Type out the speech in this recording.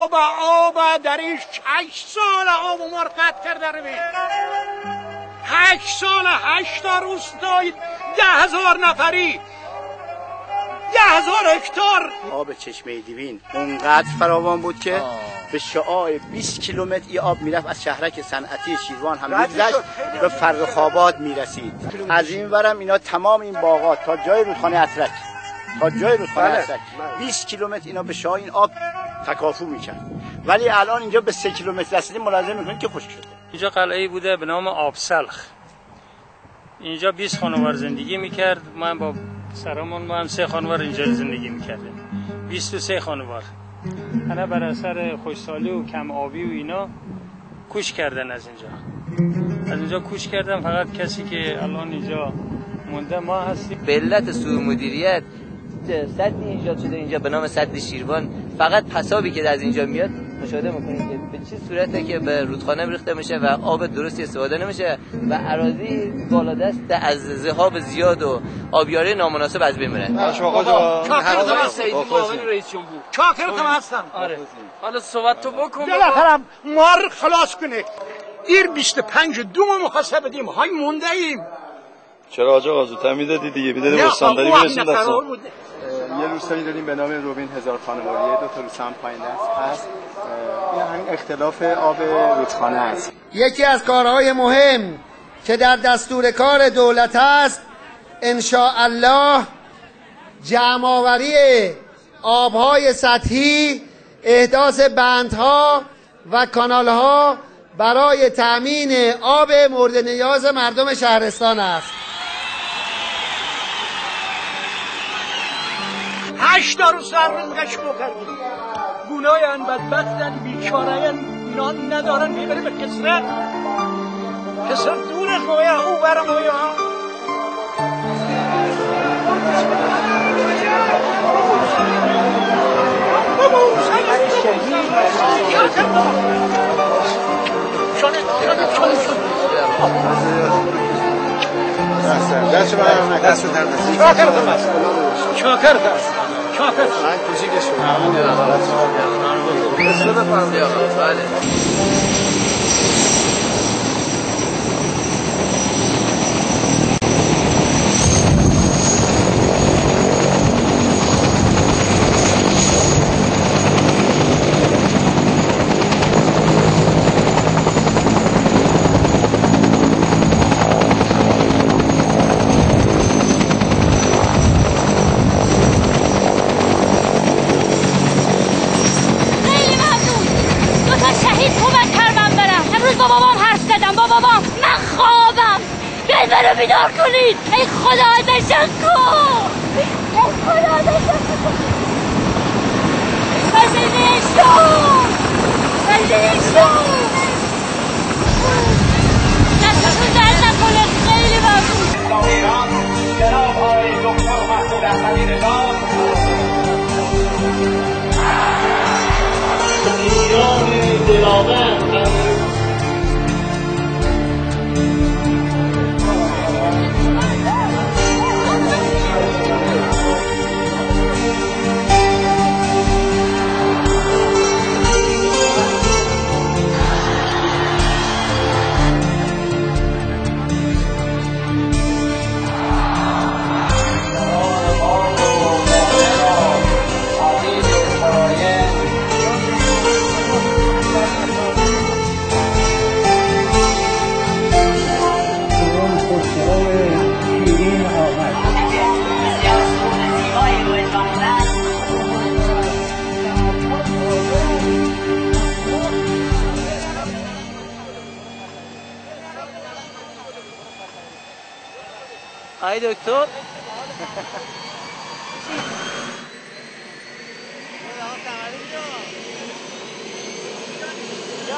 آب درش 8 سال آب ما رو قطع کرده رو 8 سال 8 تا روستای 10,000 نفری 10,000 هکتار آب چشمه دیوین اونقدر فراوان بود که به شعاع 20 کیلومتر این آب میرفت از شهرک صنعتی شیروان هم میگذشت به فرخ‌آباد میرسید. از این ورم اینا تمام این باغات تا جای رودخانه اترک 20 کیلومتر اینا به شعاع این آب تکافو میکرد، ولی الان اینجا به 3 کیلومتر رسیدیم ملاحظه میکنید که خشک شده. اینجا قلعه‌ای بوده به نام آبسلخ. اینجا 20 خانوار زندگی میکرد. من با سرامون ما هم 3 خانوار اینجا زندگی میکردیم. 23 خانوار. حالا بر اثر خشکسالی و کم آبی و اینا کوچ کردن از اینجا کوچ کردن. فقط کسی که الان اینجا مونده ما هستیم. به علت سوء مدیریت سدی ایجاد شده اینجا به نام سد شیروان. فقط پسابی که از اینجا میاد مشاهده میکنید که به چه صورته که به رودخانه ریخته میشه و آب درستی استفاده نمیشه و اراضی بالادست از ذهاب زیاد و آبیاری نامناسب از بین میره. چاکرتم هستم. آره حالا صحبت تو بکن. بالاخره ما رو خلاص کنه. دیر 25 دوم محاسبه بدیم های مونده ایم. چرا آقا زودتر میدادی دیگه؟ میدادی استانداری میرسید اصلا. یه روستایی داریم به نام روبین هزار خانواریه، 2 تا روستا هم پایین هست. این همین اختلاف آب رودخانه است. یکی از کارهای مهم که در دستور کار دولت است ان شاء الله جمع‌آوری آبهای سطحی، احداث بندها و کانالها برای تأمین آب مورد نیاز مردم شهرستان است. 8 تا روز سرمزقش کردیم. گناهن بدبختن بیچارهن نان ندارن میبره به کسرت دور خواه او برم آیا من کوچیکش شدم. منو بیدار کنید. ای خدا تشکر. ای خدا تشکر. دستتون درد نکنه. خیلی ممنون. ایران جناب آقای دکتر محمود احمدی نژاد ایران دلاور آی دکتر یا